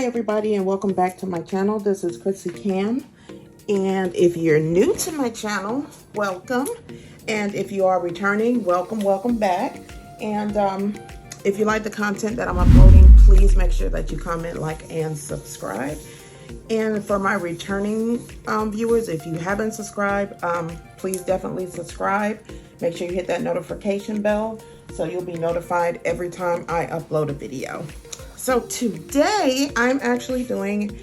everybody, and welcome back to my channel. This is Chrissy Cam, and if you're new to my channel, welcome, and if you are returning, welcome back. And if you like the content that I'm uploading, please make sure that you comment, like, and subscribe. And for my returning viewers, if you haven't subscribed, please definitely subscribe. Make sure you hit that notification bell so you'll be notified every time I upload a video. So today I'm actually doing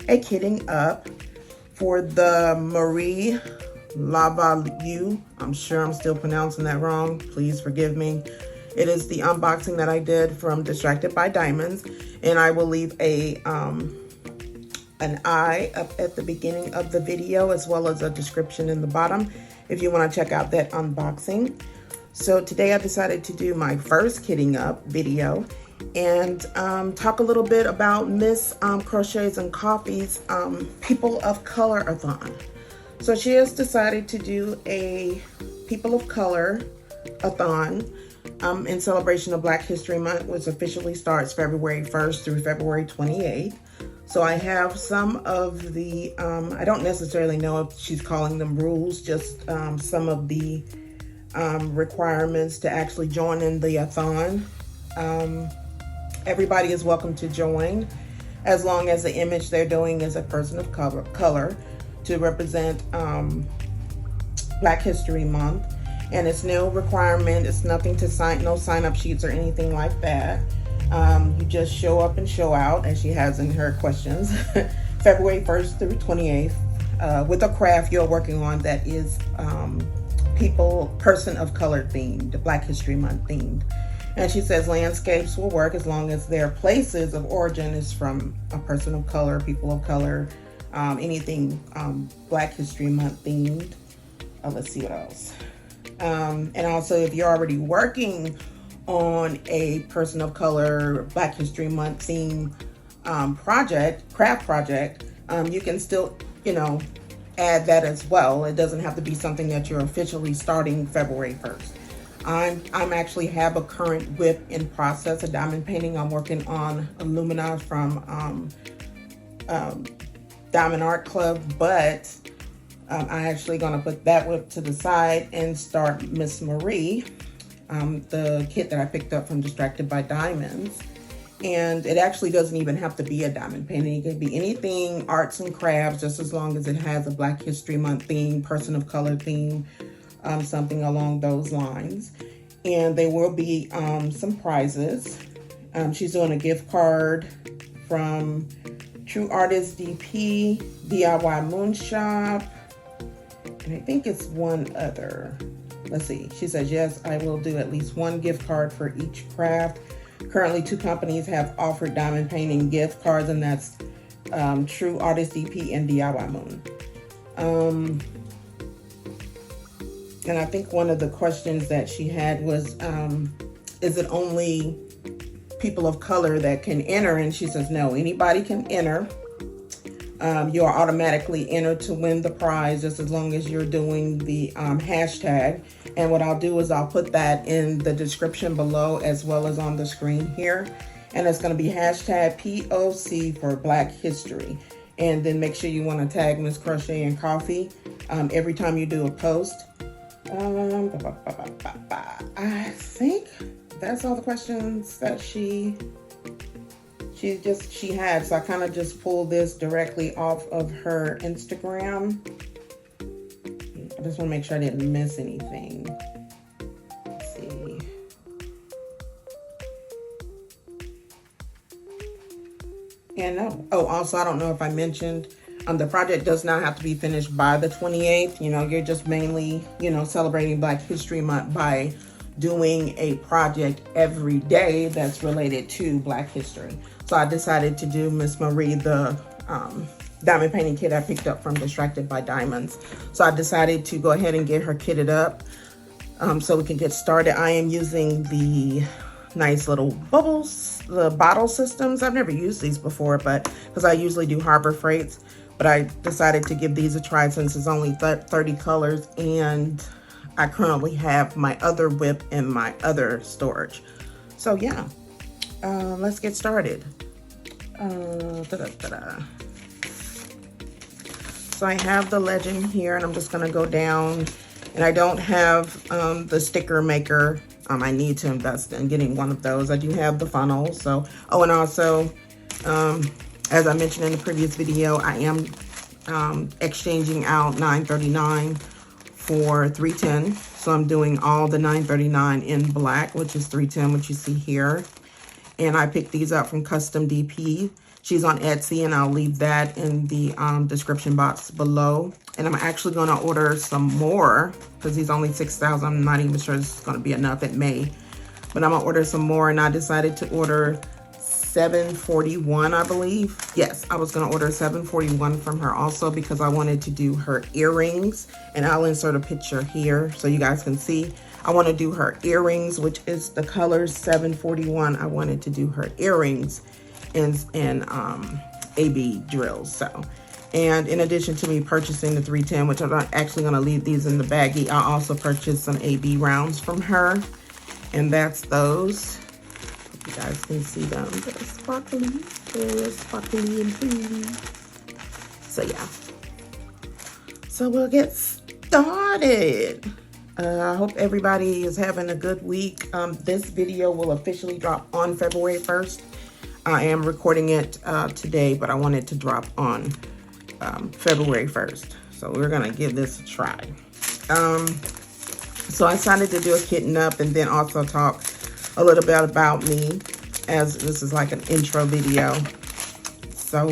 a kitting up for the Marie Laveau. I'm sure I'm still pronouncing that wrong. Please forgive me. It is the unboxing that I did from Distracted by Diamonds, and I will leave an eye up at the beginning of the video as well as a description in the bottom if you want to check out that unboxing. So today I decided to do my first kitting up video and talk a little bit about Miss Crochets and Coffee's People of Color a-thon. So she has decided to do a People of Color a-thon in celebration of Black History Month, which officially starts February 1st through February 28th. So I have some of the, I don't necessarily know if she's calling them rules, just some of the requirements to actually join in the a-thon. Everybody is welcome to join as long as the image they're doing is a person of color to represent Black History Month. And it's no requirement, it's nothing to sign, no sign-up sheets or anything like that. You just show up and show out, as she has in her questions, February 1st through 28th, with a craft you're working on that is person of color themed, Black History Month themed. And she says landscapes will work as long as their places of origin is from a person of color, people of color, anything Black History Month themed. Let's see what else. And also, if you're already working on a person of color Black History Month theme craft project, you can still, add that as well. It doesn't have to be something that you're officially starting February 1st. I'm actually have a current whip in process, a diamond painting. I'm working on Alumina from Diamond Art Club, but I'm actually going to put that whip to the side and start Miss Marie, the kit that I picked up from Distracted by Diamonds. And it actually doesn't even have to be a diamond painting. It could be anything, arts and crafts, just as long as it has a Black History Month theme, person of color theme, something along those lines. And there will be some prizes. She's doing a gift card from True Artist DP, DIYMOONSHOP, and I think it's one other. Let's see. She says, yes, I will do at least one gift card for each craft. Currently, 2 companies have offered diamond painting gift cards, and that's True Artist DP and DIY Moon. And I think one of the questions that she had was, is it only people of color that can enter? And she says, no, anybody can enter. You are automatically entered to win the prize just as long as you're doing the hashtag. And what I'll do is I'll put that in the description below as well as on the screen here. And it's going to be hashtag POC for Black History. And then make sure you want to tag Miss Crochet and Coffee every time you do a post. I think that's all the questions that she had. So I kind of just pulled this directly off of her Instagram. I just want to make sure I didn't miss anything. Let's see. And also, I don't know if I mentioned, the project does not have to be finished by the 28th. You're just mainly, celebrating Black History Month by doing a project every day that's related to Black history. So I decided to do Miss Marie, the diamond painting kit I picked up from Distracted by Diamonds. So I decided to go ahead and get her kitted up so we can get started. I am using the nice little bubbles, the bottle systems. I've never used these before, but because I usually do Harbor Freights, but I decided to give these a try since it's only 30 colors, and I currently have my other whip in my other storage. So yeah, let's get started. So I have the legend here, and I'm just gonna go down, and I don't have the sticker maker. I need to invest in getting one of those. I do have the funnel, so, oh, and also, as I mentioned in the previous video, I am exchanging out $9.39 for $3.10. So I'm doing all the $9.39 in black, which is $3.10, which you see here. And I picked these up from CustomDP. She's on Etsy, and I'll leave that in the description box below. And I'm actually going to order some more because these only 6,000. I'm not even sure it's going to be enough. It may, but I'm going to order some more. And I decided to order 741, I believe. Yes, I was going to order 741 from her also because I wanted to do her earrings. And I'll insert a picture here so you guys can see. I want to do her earrings, which is the color 741. I wanted to do her earrings in AB drills. So, and in addition to me purchasing the 310, which I'm actually going to leave these in the baggie, I also purchased some AB rounds from her, and that's those. Hope you guys can see them. They're sparkly. They're sparkly and pretty. So yeah. So we'll get started. I hope everybody is having a good week. This video will officially drop on February 1st. I am recording it today, but I want it to drop on February 1st. So we're gonna give this a try. So I decided to do a kitten up and then also talk a little bit about me, as this is like an intro video. So,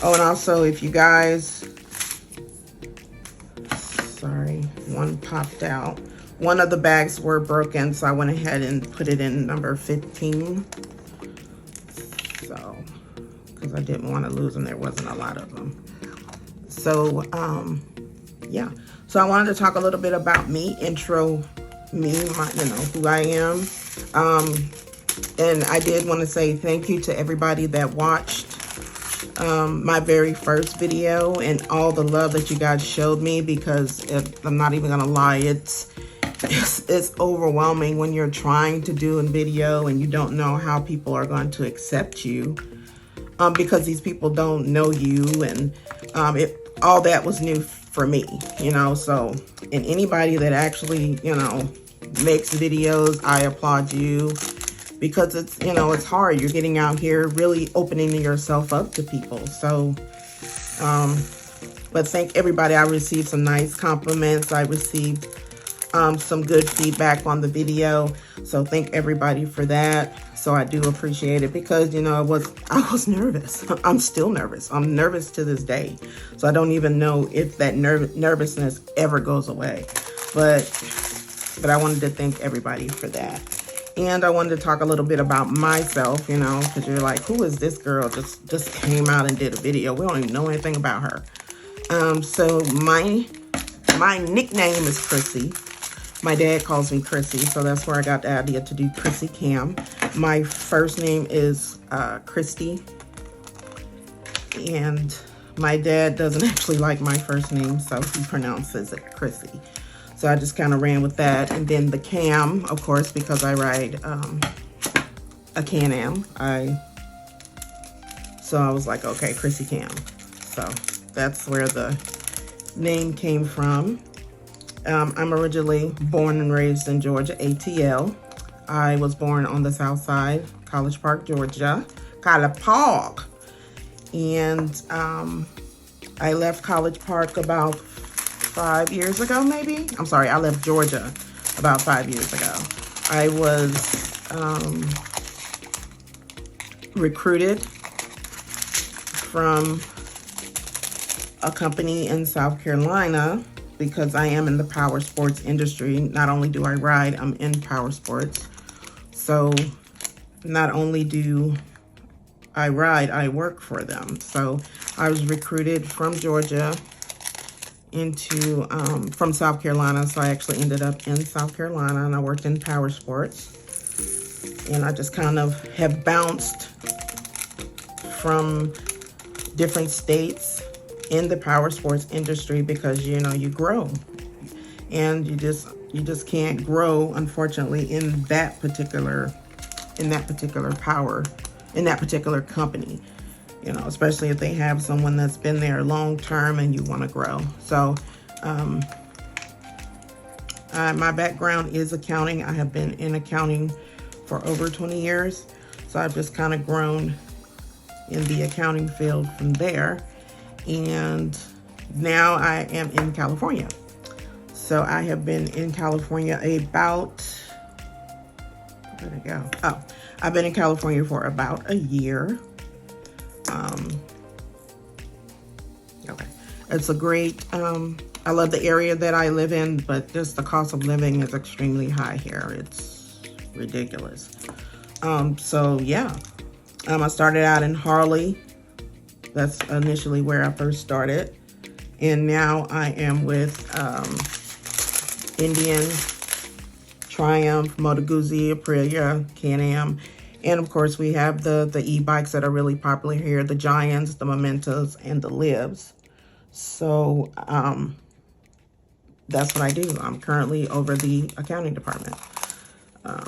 oh, and also if you guys, sorry, one popped out. One of the bags were broken, so I went ahead and put it in number 15. So, because I didn't want to lose them, there wasn't a lot of them. So, yeah. So I wanted to talk a little bit about me, intro me, who I am. And I did want to say thank you to everybody that watched my very first video and all the love that you guys showed me, because I'm not even gonna lie, it's overwhelming when you're trying to do a video and you don't know how people are going to accept you, because these people don't know you, and all that was new for me, so, and anybody that actually makes videos, I applaud you, because it's it's hard. You're getting out here really opening yourself up to people. So but thank everybody. I received some nice compliments. I received some good feedback on the video, so thank everybody for that. So I do appreciate it, because I was nervous. I'm still nervous. I'm nervous to this day, so I don't even know if that nervousness ever goes away, but I wanted to thank everybody for that. And I wanted to talk a little bit about myself, because you're like, who is this girl just came out and did a video? We don't even know anything about her. So my nickname is Chrissy. My dad calls me Chrissy, so that's where I got the idea to do Chrissy Cam. My first name is Christy, and my dad doesn't actually like my first name, so he pronounces it Chrissy. So I just kind of ran with that. And then the Cam, of course, because I ride a Can-Am. So I was like, okay, Chrissy Cam. So that's where the name came from. I'm originally born and raised in Georgia, ATL. I was born on the south side, College Park, Georgia. College Park. And I left College Park about 5 years ago, maybe. I'm sorry, I left Georgia about 5 years ago. I was recruited from a company in South Carolina, because I am in the power sports industry. Not only do I ride, I'm in power sports. So not only do I ride, I work for them. So I was recruited from Georgia into from South Carolina, so I actually ended up in South Carolina, and I worked in power sports. And I just kind of have bounced from different states in the power sports industry, because you grow, and you just can't grow, unfortunately, in that particular company. you know, especially if they have someone that's been there long term and you want to grow. So my background is accounting. I have been in accounting for over 20 years. So I've just kind of grown in the accounting field from there. And now I am in California. So I have been in California about, where'd it go? Oh, I've been in California for about a year. Okay, it's a great, I love the area that I live in, but just the cost of living is extremely high here. It's ridiculous. So yeah, I started out in Harley. That's initially where I first started. And now I am with Indian, Triumph, Moto Guzzi, Aprilia, Can-Am. And of course we have the e-bikes that are really popular here, the Giants, the Momentos, and the Libs. So that's what I do. I'm currently over the accounting department.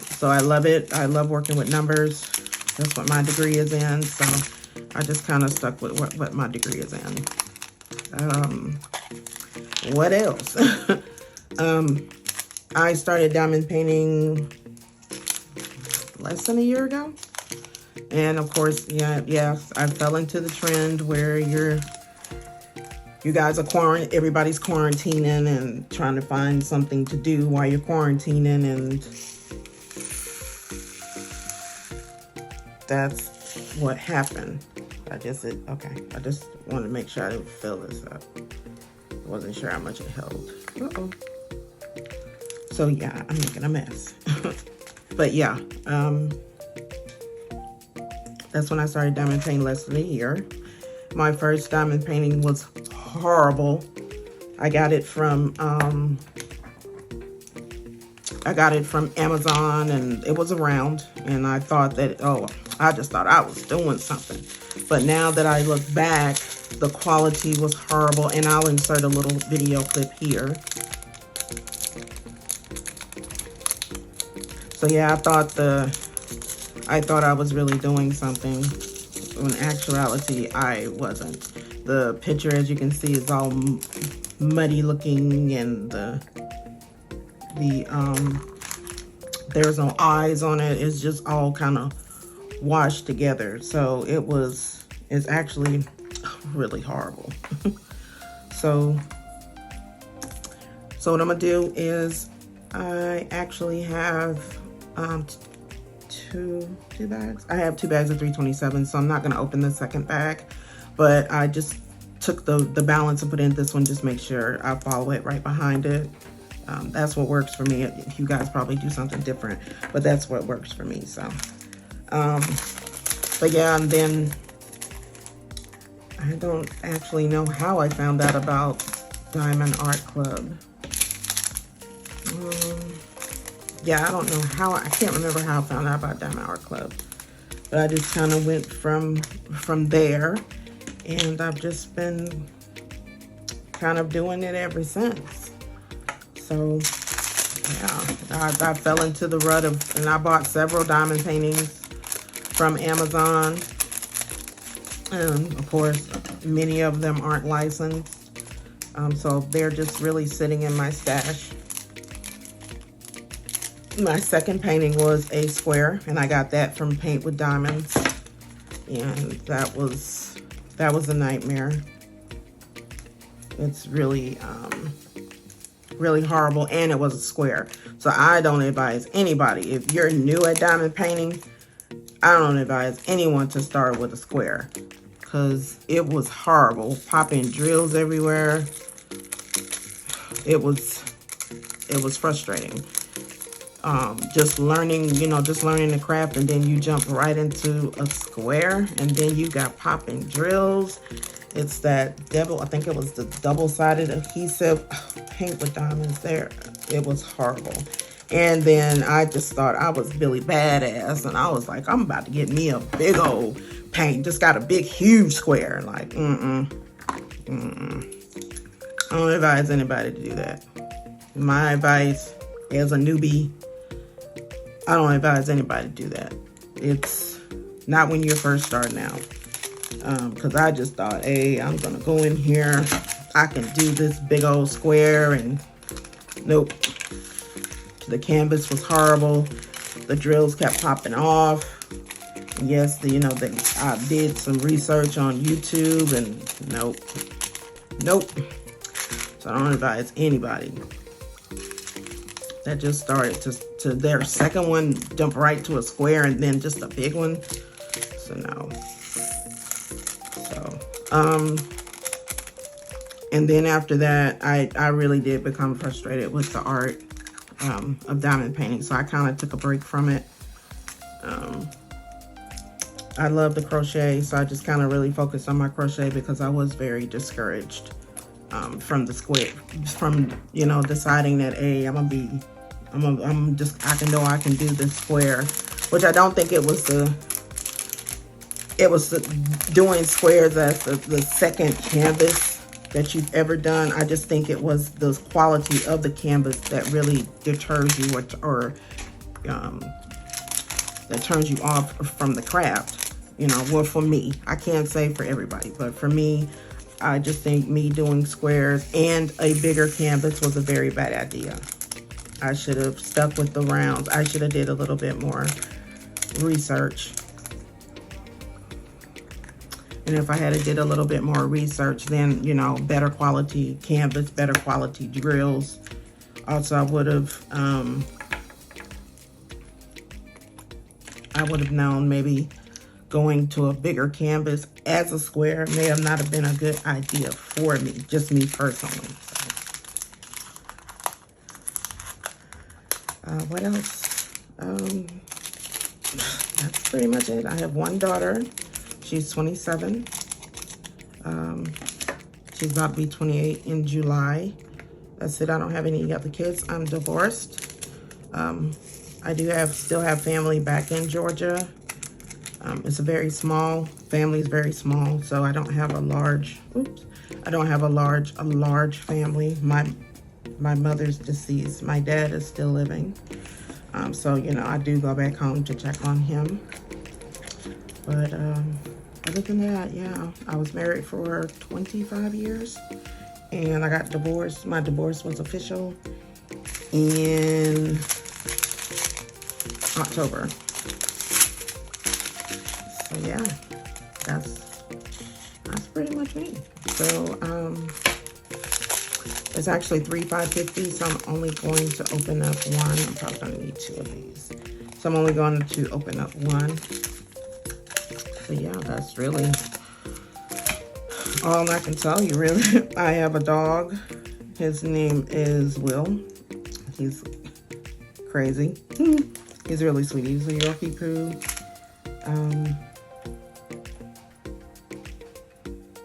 So I love it. I love working with numbers. That's what my degree is in. So I just kind of stuck with what my degree is in. What else? I started diamond painting less than a year ago. And of course, yeah, I fell into the trend where you guys are everybody's quarantining and trying to find something to do while you're quarantining, and that's what happened. I just wanted to make sure I didn't fill this up. I wasn't sure how much it held. Uh-oh. So yeah, I'm making a mess. But yeah, that's when I started diamond painting less than a year. My first diamond painting was horrible. I got it from Amazon, and it was around, and I thought that, I just thought I was doing something. But now that I look back, the quality was horrible, and I'll insert a little video clip here. So yeah, I thought I was really doing something. In actuality, I wasn't. The picture, as you can see, is all muddy looking, and there's no eyes on it. It's just all kind of washed together. So it's actually really horrible. So what I'm gonna do is I actually have two bags. I have 2 bags of 327, so I'm not gonna open the second bag, but I just took the balance and put in this one, just make sure I follow it right behind it. That's what works for me. You guys probably do something different, but that's what works for me. So but yeah, and then I don't actually know how I found out about Diamond Art Club. Yeah, I don't know how, I can't remember how I found out about Diamond Art Club, but I just kind of went from there, and I've just been kind of doing it ever since. So yeah, I fell into the rut of, and I bought several diamond paintings from Amazon. And of course, many of them aren't licensed. So they're just really sitting in my stash. My second painting was a square, and I got that from Paint with Diamonds. And that was a nightmare. It's really, really horrible, and it was a square. So I don't advise anybody, if you're new at diamond painting, I don't advise anyone to start with a square, because it was horrible. Popping drills everywhere. It was frustrating. Just learning the craft, and then you jump right into a square, and then you got popping drills. It's that I think it was the double-sided adhesive. Paint with Diamonds there. It was horrible. And then I just thought I was Billy Badass, and I was like, I'm about to get me a big old paint. Just got a big, huge square. Like, I don't advise anybody to do that. My advice as a newbie, I don't advise anybody to do that. It's not when you're first starting out. because I just thought, hey, I'm gonna go in here, I can do this big old square, and nope. The canvas was horrible. The drills kept popping off. Yes, I did some research on YouTube, and nope. So I don't advise anybody that just started to their second one jump right to a square and then just a big one. So no. So and then after that, I really did become frustrated with the art of diamond painting, so I kind of took a break from it. I love the crochet, so I just kind of really focused on my crochet because I was very discouraged from the square, from deciding that, hey, I can do this square, which I don't think it was doing squares as the second canvas that you've ever done. I just think it was the quality of the canvas that really deters you, or that turns you off from the craft. Well, for me, I can't say for everybody, but for me, I just think me doing squares and a bigger canvas was a very bad idea. I should have stuck with the rounds. I should have did a little bit more research. And if I had did a little bit more research, then, better quality canvas, better quality drills. Also, I would have known maybe going to a bigger canvas as a square may have not have been a good idea for me, just me personally. What else? That's pretty much it. I have one daughter. She's 27. She's about to be 28 in July. That's it. I don't have any other kids. I'm divorced. I do still have family back in Georgia. It's a very small, family is very small, so I don't have a large, family. My mother's deceased. My dad is still living. So, I do go back home to check on him. But other than that, yeah, I was married for 25 years and I got divorced. My divorce was official in October. So yeah, that's pretty much me. So it's actually 3/550, so I'm only going to open up one. I'm probably gonna need two of these. So I'm only going to open up one. So yeah, that's really all I can tell you, really. I have a dog. His name is Will. He's crazy. He's really sweet. He's a Yorkie poo.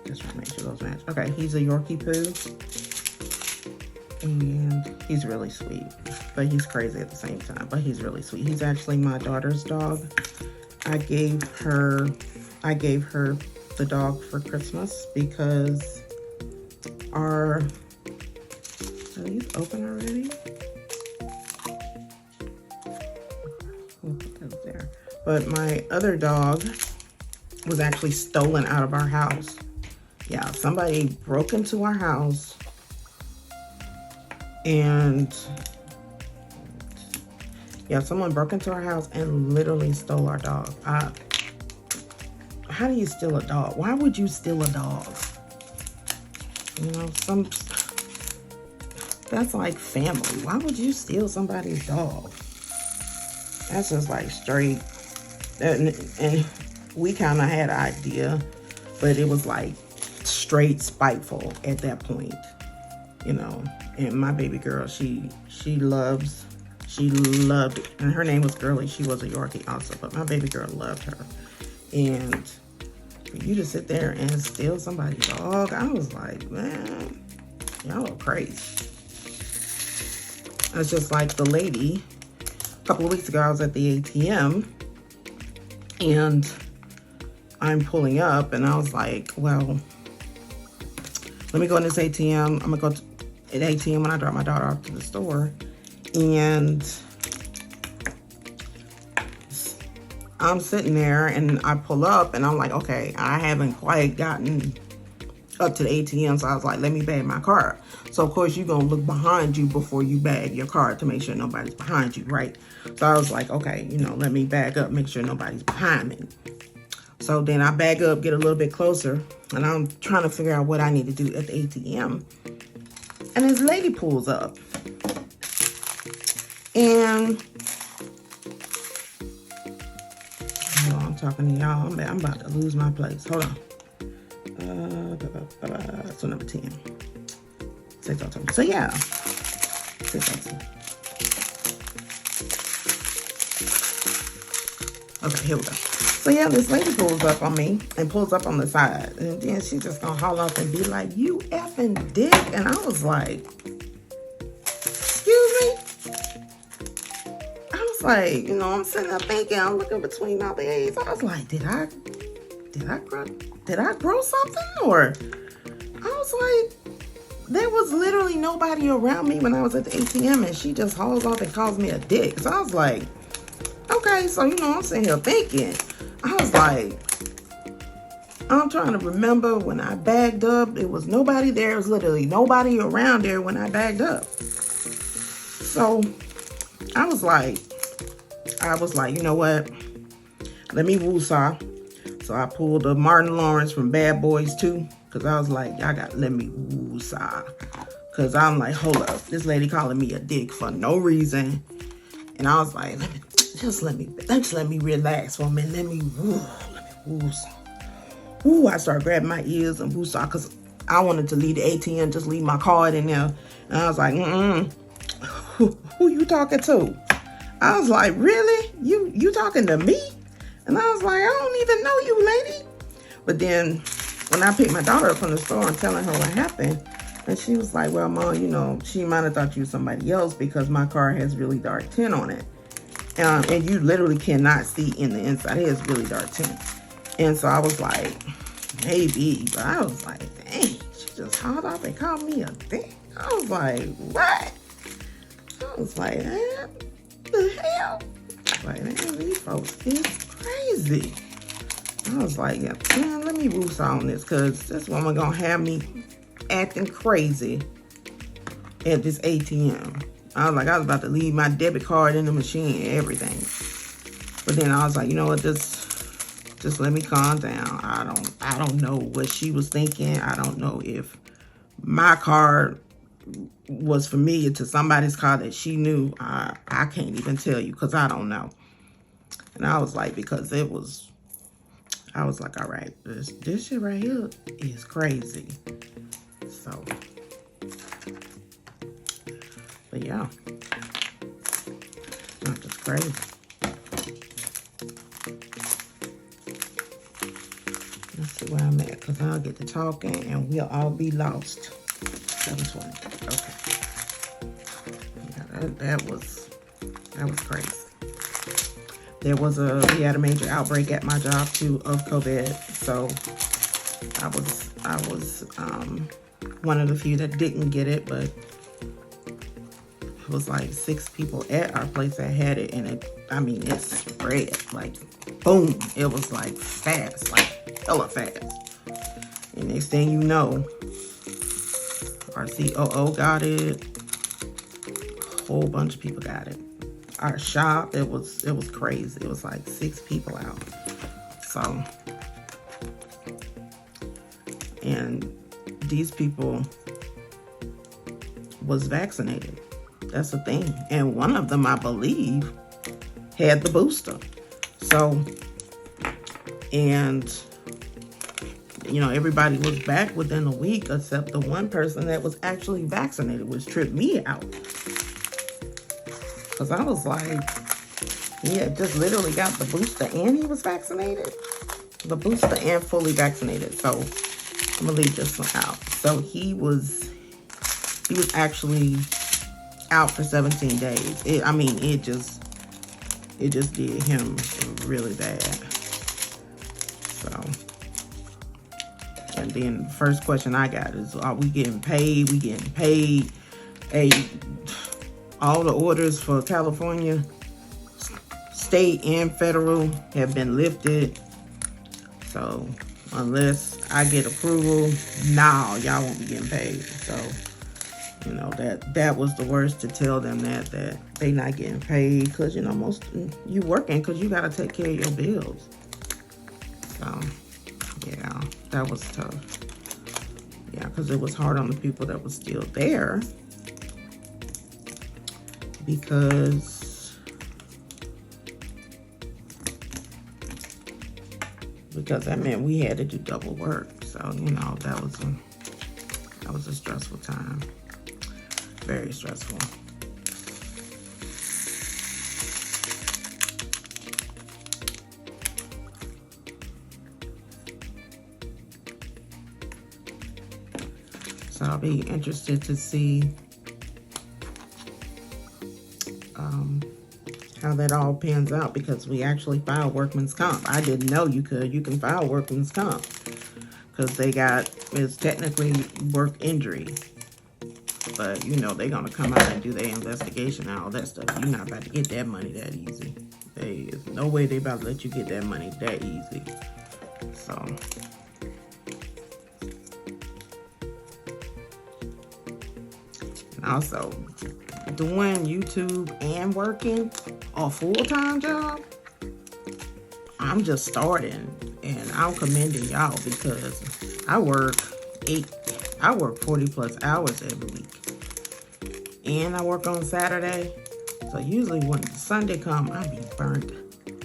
Just trying to make sure those match. Okay, he's a Yorkie poo. And he's really sweet. But he's crazy at the same time. But he's really sweet. He's actually my daughter's dog. I gave her the dog for Christmas because are these open already? We'll put those there. But my other dog was actually stolen out of our house. Yeah, somebody broke into our house and someone broke into our house and literally stole our dog. How do you steal a dog? Why would you steal a dog? That's like family. Why would you steal somebody's dog? That's just like straight. And we kind of had an idea, but it was like straight spiteful at that point, And my baby girl, she loved it. And her name was Girly. She was a Yorkie also, but my baby girl loved her. And for you to sit there and steal somebody's dog, I was like, man, y'all are crazy. It's just like the lady, a couple of weeks ago, I was at the ATM and I'm pulling up and I was like, well, let me go in this ATM. I'm gonna go to the ATM when I drop my daughter off to the store. And I'm sitting there and I pull up and I'm like, okay, I haven't quite gotten up to the ATM. So I was like, let me bag my card. So of course you're going to look behind you before you bag your card to make sure nobody's behind you, right? So I was like, okay, you know, let me bag up, make sure nobody's behind me. So then I bag up, get a little bit closer, and I'm trying to figure out what I need to do at the ATM. And this lady pulls up. And oh, I'm talking to y'all. I'm about to lose my place. Hold on. So number 10. 602. So yeah. 602. Okay, here we go. So yeah, this lady pulls up on me and pulls up on the side. And then she just gonna haul off and be like, you effing dick. And I was like, excuse me? I was like, you know, I'm sitting there thinking, I'm looking between my legs. I was like, did I grow something? Or I was like, there was literally nobody around me when I was at the ATM, and she just hauls off and calls me a dick. So I was like, okay, so you know, I'm sitting here thinking. I was like, I'm trying to remember when I bagged up, there was nobody there. There was literally nobody around there when I bagged up. So I was like, you know what? Let me woosah. So I pulled a Martin Lawrence from Bad Boys 2, because I was like, y'all got to let me woosah. Because I'm like, hold up, this lady calling me a dick for no reason. And I was like, just let me relax for a minute. Let me woosah. Ooh, I started grabbing my ears and woosah, because I wanted to leave the ATM, just leave my card in there. And I was like, who you talking to? I was like, really? You talking to me? And I was like, I don't even know you, lady. But then when I picked my daughter up from the store and telling her what happened, and she was like, well, Mom, you know, she might have thought you were somebody else because my car has really dark tint on it. And you literally cannot see in the inside. It has really dark tint. And so I was like, maybe. But I was like, dang, she just hauled off and called me a dick. I was like, what? I was like, what the hell? Like, man, these folks is crazy. I was like, yeah, man, let me woosah on this, because this woman gonna have me acting crazy at this ATM. I was about to leave my debit card in the machine and everything. But then I was like, you know what, just let me calm down. I don't know what she was thinking. I don't know if my card was familiar to somebody's car that she knew. I can't even tell you, because I don't know. And I was like, because I was like, all right, this shit right here is crazy. So, but yeah, not just crazy. Let's see where I'm at, because I'll get to talking and we'll all be lost. 720. Okay. Yeah, that was crazy. We had a major outbreak at my job too of COVID. So I was one of the few that didn't get it, but it was like 6 people at our place that had it, and it spread like boom. It was like fast, like hella fast. And next thing you know, our COO got it. A whole bunch of people got it. Our shop, it was crazy. It was like 6 people out. So, and these people was vaccinated. That's the thing. And one of them, I believe, had the booster. So, and you know, everybody was back within a week except the one person that was actually vaccinated, which tripped me out. Because I was like, he had just literally got the booster and he was vaccinated. The booster and fully vaccinated. So I'm gonna leave this one out. So he was actually out for 17 days. It just did him really bad. So, and then the first question I got is, are we getting paid? We getting paid? Hey, all the orders for California state and federal have been lifted. So unless I get approval, y'all won't be getting paid. So, you know, that was the worst, to tell them that they not getting paid, because, you know, most you working because you got to take care of your bills. So yeah, that was tough. Yeah, because it was hard on the people that was still there, because that meant we had to do double work. So, you know, that was a stressful time. Very stressful. So I'll be interested to see how that all pans out, because we actually filed workman's comp. I didn't know you can file workman's comp, because it's technically work injury. But, you know, they're going to come out and do their investigation and all that stuff. You're not about to get that money that easy. There is no way they about to let you get that money that easy. So, and also, doing YouTube and working a full-time job, I'm just starting, and I'm commending y'all, because I work 40 plus hours every week, and I work on Saturday. So usually when Sunday come, I be burnt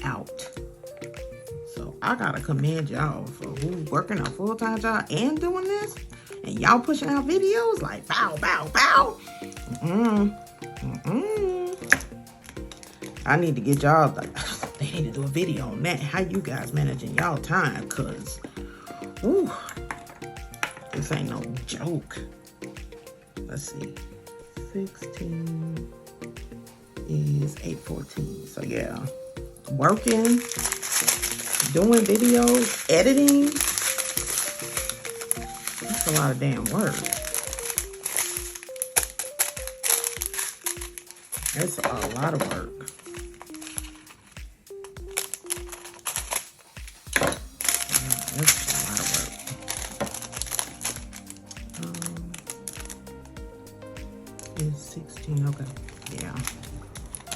out. So I gotta commend y'all for who working a full-time job and doing this, and y'all pushing out videos like bow, bow, bow. I need to get y'all, they need to do a video on that, how you guys managing y'all time, because ooh, this ain't no joke. Let's see, 16 is 8:14. So yeah, working, doing videos, editing, that's a lot of damn work. It's a lot of work. That's a lot of work. It's 16, okay. Yeah,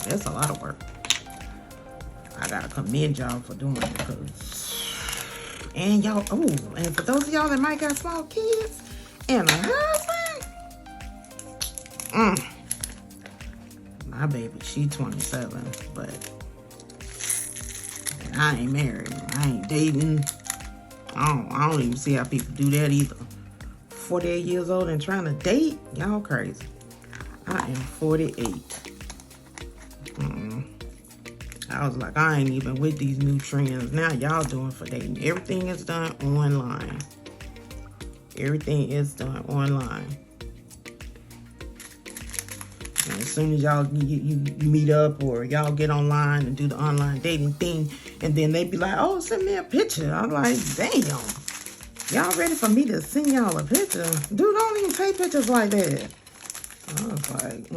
that's a lot of work. I gotta commend y'all for doing it, and y'all, and for those of y'all that might got small kids and a husband, my baby, she 27, but I ain't married. I ain't dating. I don't even see how people do that either. 48 years old and trying to date? Y'all crazy. I am 48. I was like, I ain't even with these new trends. Now y'all doing for dating. Everything is done online. Everything is done online. And as soon as y'all you meet up, or y'all get online and do the online dating thing, and then they be like, oh, send me a picture. I'm like, damn. Y'all ready for me to send y'all a picture? Dude, don't even take pictures like that. I was like,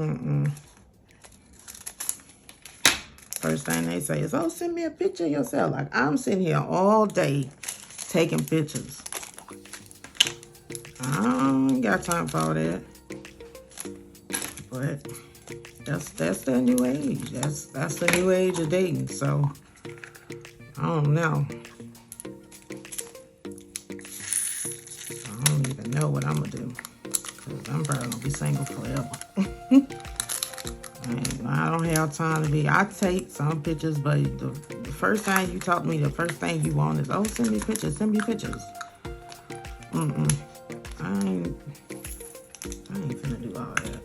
First thing they say is, oh, send me a picture of yourself. Like, I'm sitting here all day taking pictures. I ain't got time for all that. But that's the new age. That's the new age of dating. So I don't know. I don't even know what I'm gonna do, because I'm probably gonna be single forever. I don't have time to be. I take some pictures, but the first time you talk to me, the first thing you want is, oh, send me pictures. Send me pictures. I ain't finna do all that.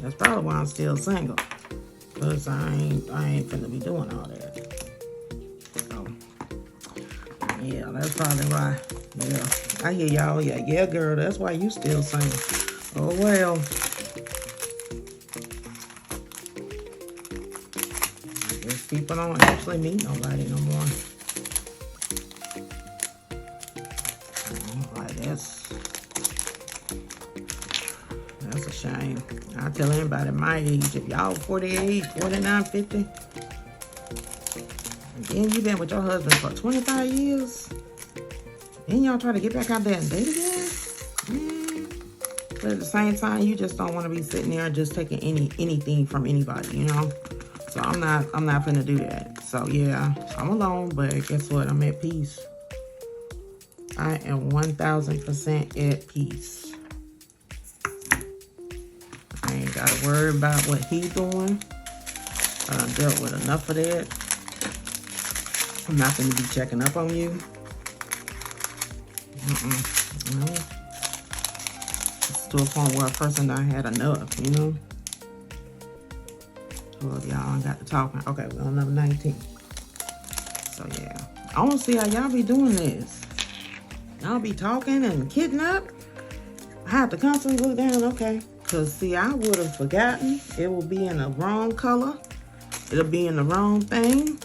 That's probably why I'm still single, because I ain't finna be doing all that. So, yeah, that's probably why. Yeah, I hear y'all. Yeah, girl, that's why you still single. Oh, well. I guess people don't actually meet nobody no more. Like, that's a shame. I tell anybody my age, if y'all 48, 49, 50, Then you been with your husband for 25 years. Then y'all try to get back out there and date again? But at the same time, you just don't want to be sitting there and just taking anything from anybody, you know? So I'm not finna do that. So yeah, I'm alone, but guess what? I'm at peace. I am 1000% at peace. I ain't gotta worry about what he doing. I done dealt with enough of that. I'm not gonna be checking up on you. No. It's to a point where a person done had enough, you know? Well, y'all ain't got to talking. Okay, we're on number 19. So yeah, I want to see how y'all be doing this. Y'all be talking and kidnap. I have to constantly look down. Okay, cause see, I would have forgotten. It will be in the wrong color. It'll be in the wrong thing.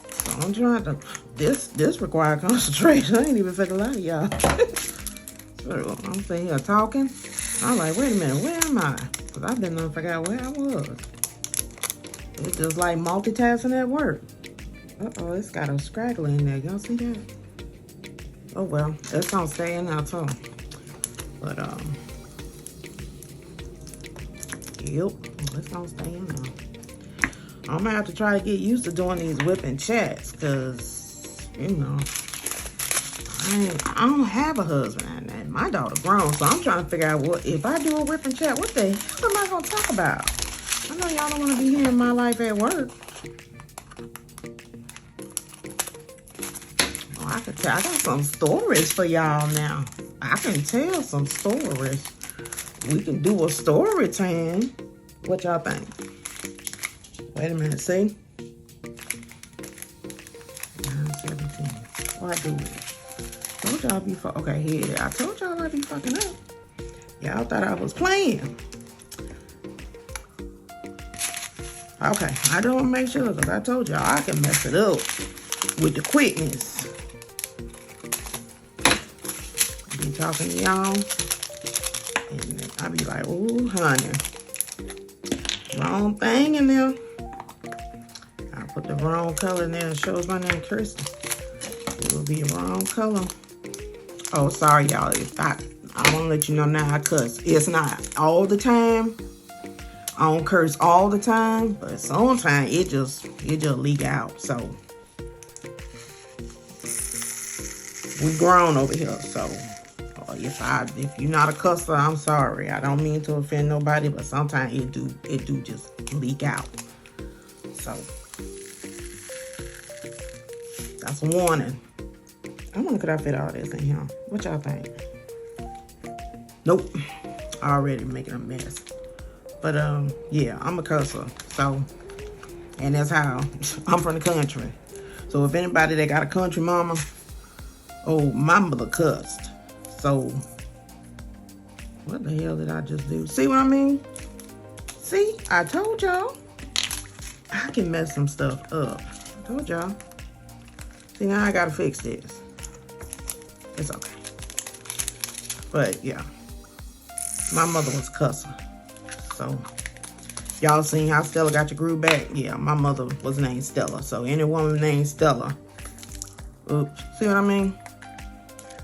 So I'm trying to. This requires concentration. I ain't even think a lot of y'all. So I'm sitting here talking. I'm like, wait a minute, where am I? Cause I've been done forgot where I was. It's just like multitasking at work. Uh-oh, it's got a scraggle in there. Y'all see that? Oh well, it's gonna stay in there too. But yep, it's gonna stay in there. I'm gonna have to try to get used to doing these whipping chats, cause you know, I don't have a husband and my daughter grown, so I'm trying to figure out what if I do a whipping chat, what the hell am I gonna talk about? I know y'all don't want to be hearing my life at work. Oh, I could tell. I got some stories for y'all now. I can tell some stories. We can do a story time. What y'all think? Wait a minute. See? 9:17. Why do it? Told y'all be okay, here. I told y'all I'd be fucking up. Y'all thought I was playing. Okay, I don't want to make sure because I told y'all I can mess it up with the quickness. I be talking to y'all, and I be like, "Ooh, honey, wrong thing in there." I put the wrong color in there. It shows my name, Kirsten. It will be the wrong color. Oh, sorry, y'all. If I want to let you know now, I cuss. It's not all the time. I don't curse all the time, but sometimes it just leak out. So we grown over here. So if you're not a cusser, I'm sorry. I don't mean to offend nobody, but sometimes it do just leak out. So that's a warning. I wonder could I fit all this in here? What y'all think? Nope. Already making a mess. But yeah, I'm a cusser. So, and that's how I'm from the country. So if anybody that got a country mama, oh, my mother cussed. So what the hell did I just do? See what I mean? See, I told y'all I can mess some stuff up. I told y'all. See, now I gotta fix this. It's okay. But yeah, my mother was a cusser. So, y'all seen how Stella got your groove back? Yeah, my mother was named Stella. So, any woman named Stella, oops, see what I mean?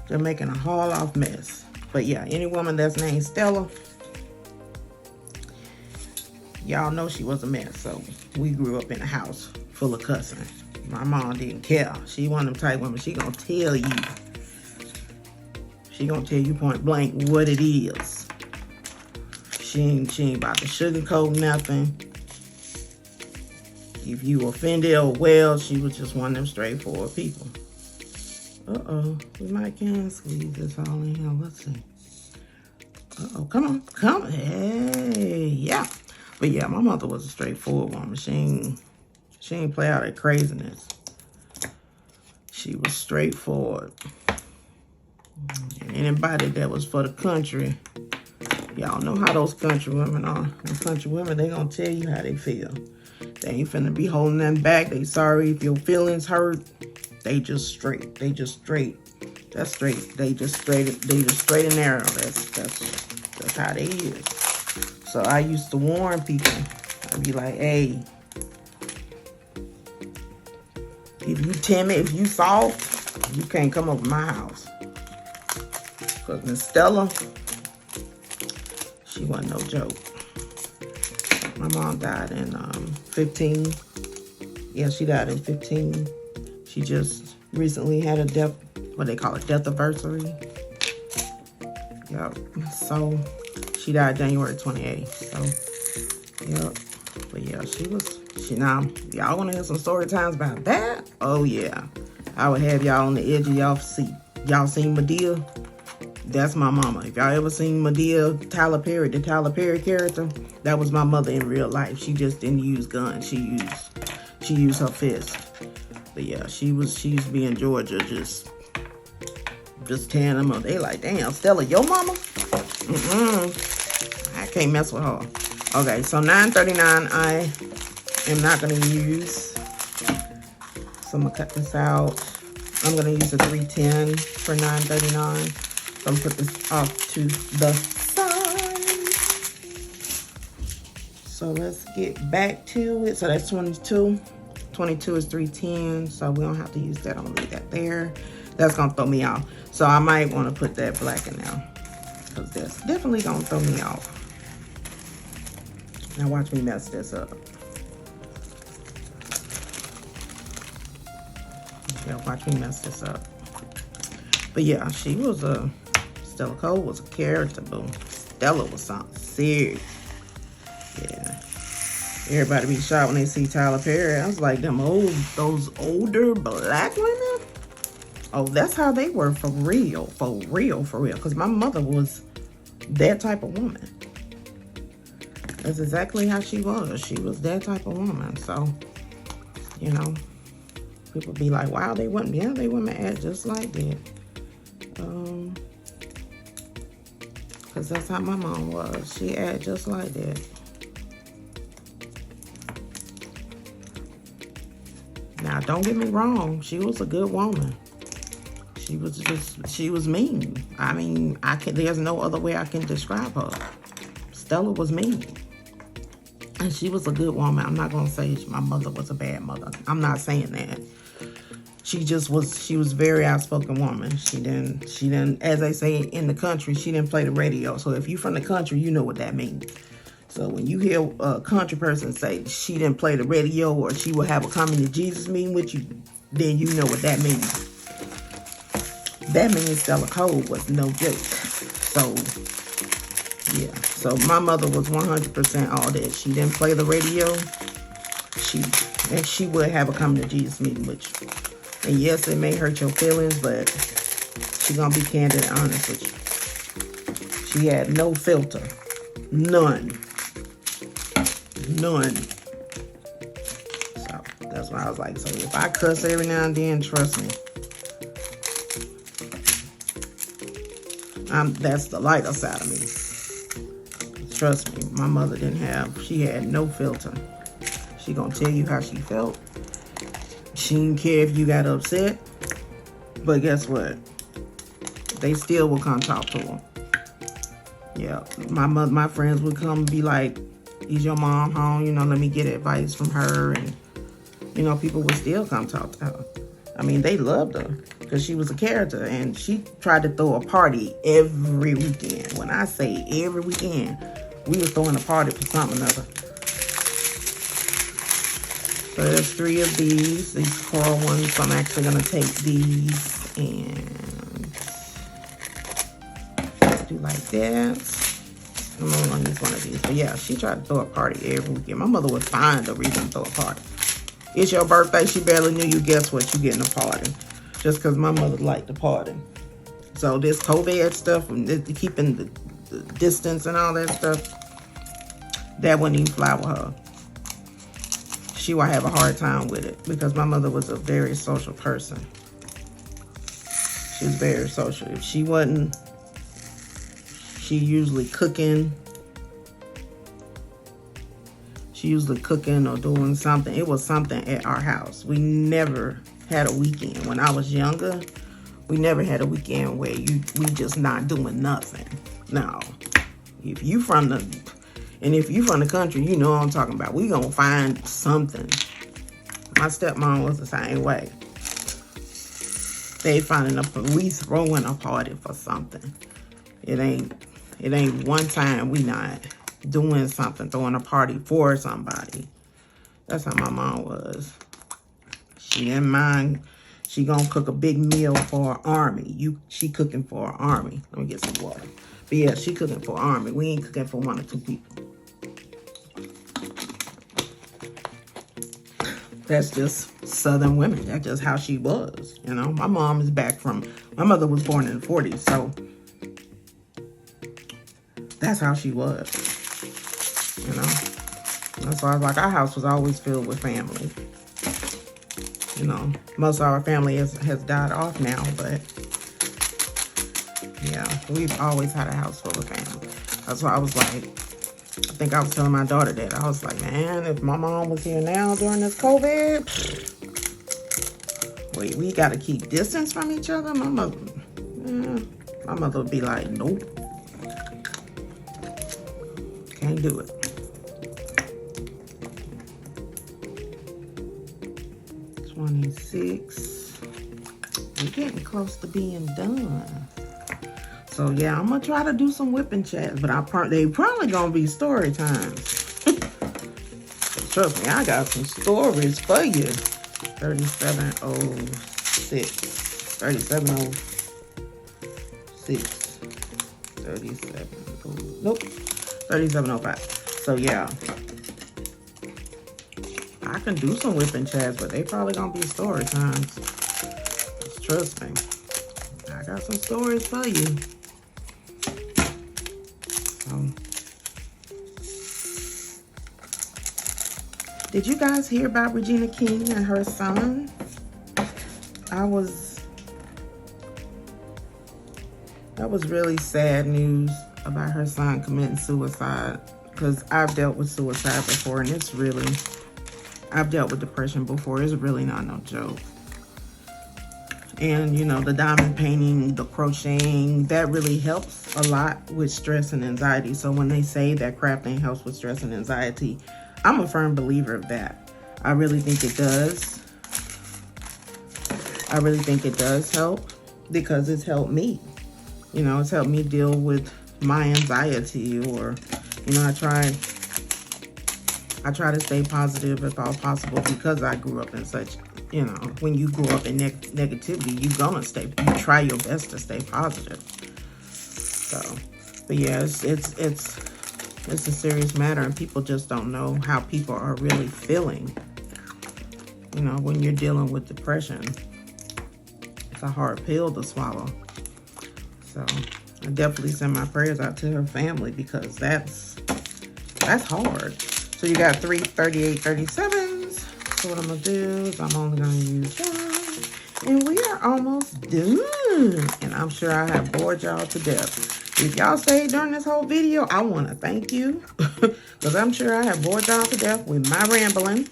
They're making a haul-off mess. But yeah, any woman that's named Stella, y'all know she was a mess. So, we grew up in a house full of cussing. My mom didn't care. She one of them type women. She gonna tell you. She gonna tell you point blank what it is. She ain't about to sugarcoat nothing. If you offended or well, she was just one of them straightforward people. Uh-oh, we might can squeeze this all in here. Let's see. Uh-oh, come on. Hey, yeah. But yeah, my mother was a straightforward woman. She ain't play out that craziness. She was straightforward. And anybody that was for the country, y'all know how those country women are. And country women, they gonna tell you how they feel. They ain't finna be holding them back. They sorry if your feelings hurt. They just straight. That's straight. They just straight and narrow. That's how they is. So I used to warn people. I'd be like, hey, If you timid, if you soft, you can't come over my house. Because Miss Stella, she wasn't no joke. My mom died in 15. Yeah, she died in 15. She just recently had a death, what they call it, death anniversary. Yep. So she died January 28th. So, yep. But yeah, now, y'all want to hear some story times about that? Oh yeah. I would have y'all on the edge of y'all seat. Y'all seen Medea? That's my mama. If y'all ever seen Medea, Tyler Perry, the Tyler Perry character, that was my mother in real life. She just didn't use guns. She used her fist. But yeah, she used to be in Georgia just tearing them up. They like, damn, Stella, your mama? I can't mess with her. Okay, so 939 I am not going to use. So I'm going to cut this out. I'm going to use a 310 for 939. So I'm going to put this off to the side. So let's get back to it. So that's 22. 22 is 310, so we don't have to use that. I'm going to leave that there. That's going to throw me off. So I might want to put that black in there, because that's definitely going to throw me off. Now watch me mess this up. Yeah, watch me mess this up. But yeah, she was Stella Cole was a character, boo. Stella was something serious. Yeah. Everybody be shocked when they see Tyler Perry. I was like, those older black women? Oh, that's how they were for real. For real, for real. Because my mother was that type of woman. That's exactly how she was. She was that type of woman. So, you know, people be like, wow, they wouldn't. Yeah, they women act just like that. Because that's how my mom was. She act just like that. Now, don't get me wrong. She was a good woman. She was mean. I mean, there's no other way I can describe her. Stella was mean. And she was a good woman. I'm not going to say my mother was a bad mother. I'm not saying that. She was very outspoken woman. She didn't, as they say in the country, she didn't play the radio. So if you're from the country, you know what that means. So when you hear a country person say she didn't play the radio or she will have a coming to Jesus meeting with you, then you know what that means. That means Stella Cole was no joke. So, yeah. So my mother was 100% all that. She didn't play the radio. She would have a coming to Jesus meeting with you. And yes, it may hurt your feelings, but she gonna be candid and honest with you. She had no filter. None. None. So that's why I was like, so if I cuss every now and then, trust me. That's the lighter side of me. Trust me, my mother she had no filter. She gonna tell you how she felt. She didn't care if you got upset. But guess what? They still will come talk to her. Yeah, my friends would come and be like, is your mom home? You know, let me get advice from her. And, you know, people would still come talk to her. I mean, they loved her because she was a character. And she tried to throw a party every weekend. When I say every weekend, we were throwing a party for something or other. So there's 3 of these coral ones. So I'm actually going to take these and do like that. I'm only going to use one of these. But yeah, she tried to throw a party every weekend. My mother would find a reason to throw a party. It's your birthday. She barely knew you. Guess what? You getting a party. Just because my mother liked to party. So this COVID stuff, and keeping the distance and all that stuff, that wouldn't even fly with her. She would have a hard time with it because my mother was a very social person. She was very social. If she wasn't, she usually cooking. She usually cooking or doing something. It was something at our house. We never had a weekend. When I was younger, we never had a weekend where we just not doing nothing. No. If you from the country, you know what I'm talking about. We gonna find something. My stepmom was the same way. They finding the police throwing a party for something. It ain't one time we not doing something, throwing a party for somebody. That's how my mom was. She didn't mind. She gonna cook a big meal for an army. She cooking for an army. Let me get some water. But yeah, she cooking for an army. We ain't cooking for 1 or 2 people. That's just Southern women. That's just how she was. You know, my mom is back from, my mother was born in the 40s, so that's how she was. You know, that's why I was like, our house was always filled with family. You know, most of our family has died off now, but yeah, we've always had a house full of family. That's why I was like, I think I was telling my daughter that. I was like, man, if my mom was here now during this COVID, wait, we got to keep distance from each other? My mother would be like, nope. Can't do it. We're getting close to being done. So yeah, I'm gonna try to do some whipping chats, but they probably gonna be story times. Trust me, I got some stories for you. 3706, 3706, 3705. So yeah, I can do some whipping chats, but they probably gonna be story times. Just trust me, I got some stories for you. Did you guys hear about Regina King and her son? That was really sad news about her son committing suicide, because I've dealt with suicide before, and I've dealt with depression before. It's really not no joke. And you know, the diamond painting, the crocheting, that really helps a lot with stress and anxiety. So when they say that crafting helps with stress and anxiety, I'm a firm believer of that. I really think it does. I really think it does help, because it's helped me. You know, it's helped me deal with my anxiety, or, you know, I try to stay positive if all possible, because I grew up in such, you know, when you grow up in negativity, you try your best to stay positive. So, but yeah, it's a serious matter, and people just don't know how people are really feeling. You know, when you're dealing with depression, it's a hard pill to swallow. So I definitely send my prayers out to her family, because that's hard. So you got 3 3837s. So what I'm gonna do is I'm only gonna use one, and we are almost done. And I'm sure I have bored y'all to death. If y'all stayed during this whole video, I want to thank you, because I'm sure I have bored y'all to death with my rambling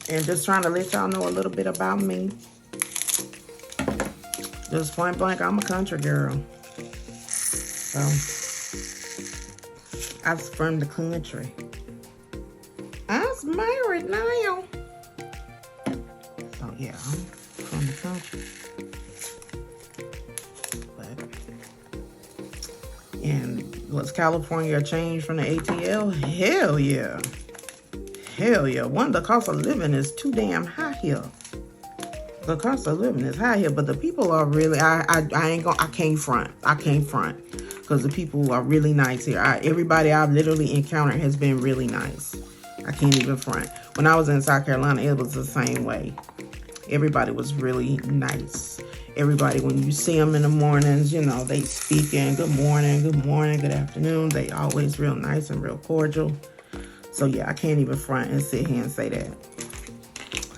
and just trying to let y'all know a little bit about me. Just point blank, I'm a country girl. So I was from the country. I was married now. So yeah, I'm from the country. And was California a change from the ATL? Hell yeah. Hell yeah. One, the cost of living is too damn high here. The cost of living is high here, but the people are really, I can't front. Because the people are really nice here. Everybody I've literally encountered has been really nice. I can't even front. When I was in South Carolina, it was the same way. Everybody was really nice. Everybody, when you see them in the mornings, you know, they speaking, good morning, good afternoon. They always real nice and real cordial. So yeah, I can't even front and sit here and say that.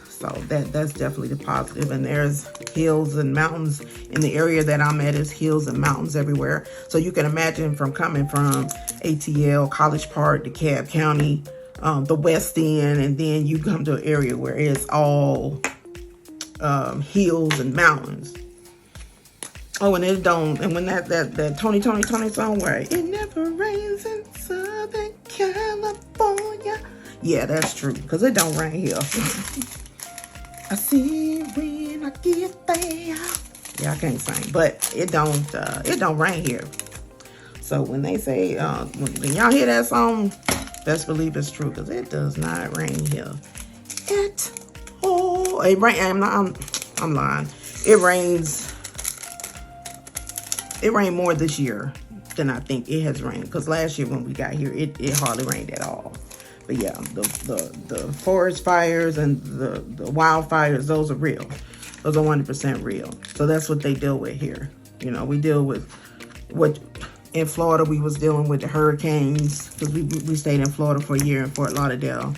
So that's definitely the positive. And there's hills and mountains in the area that I'm at. Is hills and mountains everywhere. So you can imagine from coming from ATL, College Park, DeKalb County, the West End, and then you come to an area where it's all hills and mountains. Oh, and it don't, and when that Tony song where it never rains in Southern California, Yeah, that's true, because it don't rain here. I see when I get there. Yeah, I can't sing, but it don't rain here. So when they say, when y'all hear that song, best believe it's true, because it does not rain here at all. It rain. I'm lying. It rained more this year than I think it has rained, because last year when we got here, it hardly rained at all. But yeah, the forest fires and the wildfires, those are real. Those are 100% real. So that's what they deal with here. You know, we deal with what in Florida we was dealing with the hurricanes, because we stayed in Florida for a year in Fort Lauderdale.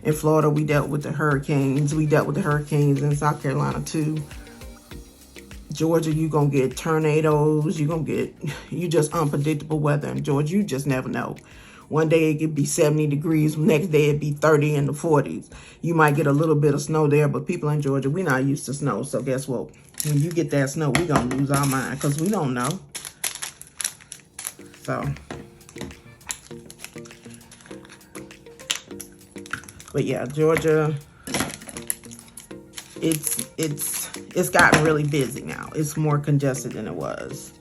In Florida, we dealt with the hurricanes. We dealt with the hurricanes in South Carolina too. Georgia, you gonna get tornadoes. You just unpredictable weather in Georgia. You just never know. One day it could be 70 degrees. Next day it'd be 30 in the 40s. You might get a little bit of snow there, but people in Georgia, we're not used to snow. So guess what? When you get that snow, we're gonna lose our mind, because we don't know. So, but yeah, Georgia, it's gotten really busy now. It's more congested than it was.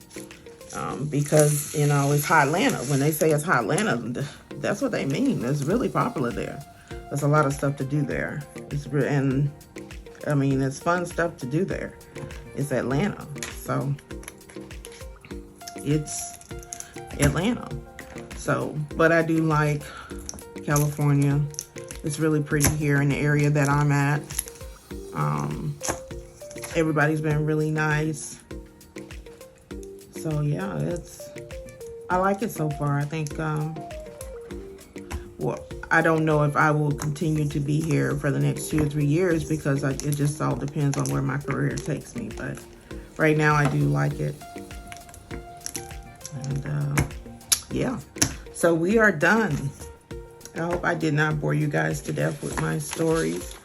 Because, you know, it's Hotlanta. When they say it's Hotlanta, that's what they mean. It's really popular there. There's a lot of stuff to do there. And I mean, it's fun stuff to do there. It's Atlanta. So it's Atlanta. So, but I do like California. It's really pretty here in the area that I'm at. Everybody's been really nice. So yeah, I like it so far. I think, well, I don't know if I will continue to be here for the next 2 or 3 years, because it just all depends on where my career takes me. But right now I do like it. And yeah, so we are done. I hope I did not bore you guys to death with my stories.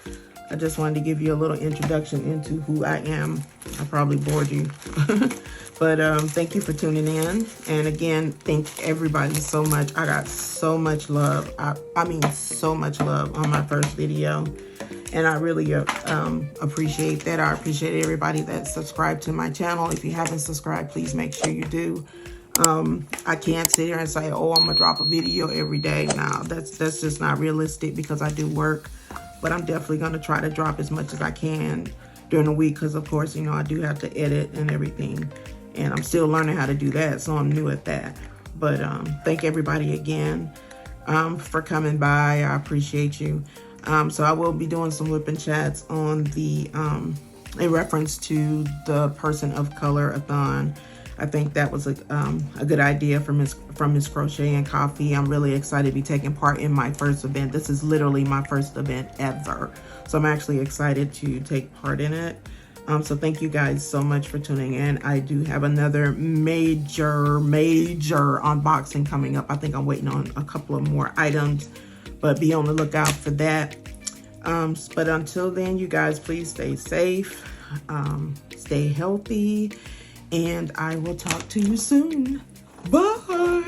I just wanted to give you a little introduction into who I am. I probably bored you. But thank you for tuning in. And again, thank everybody so much. I got so much love. I mean, so much love on my first video. And I really appreciate that. I appreciate everybody that subscribed to my channel. If you haven't subscribed, please make sure you do. I can't sit here and say, oh, I'm gonna drop a video every day. Now, that's just not realistic, because I do work. But I'm definitely gonna try to drop as much as I can during the week, because of course, you know, I do have to edit and everything. And I'm still learning how to do that, so I'm new at that. But thank everybody again for coming by. I appreciate you. So I will be doing some whipping chats on the in reference to the Person of Color a-thon. I think that was a good idea from Miss Crochet and Coffee. I'm really excited to be taking part in my first event. This is literally my first event ever, so I'm actually excited to take part in it. So thank you guys so much for tuning in. I do have another major unboxing coming up. I think I'm waiting on a couple of more items, but be on the lookout for that. But until then, you guys, please stay safe, stay healthy, and I will talk to you soon. Bye.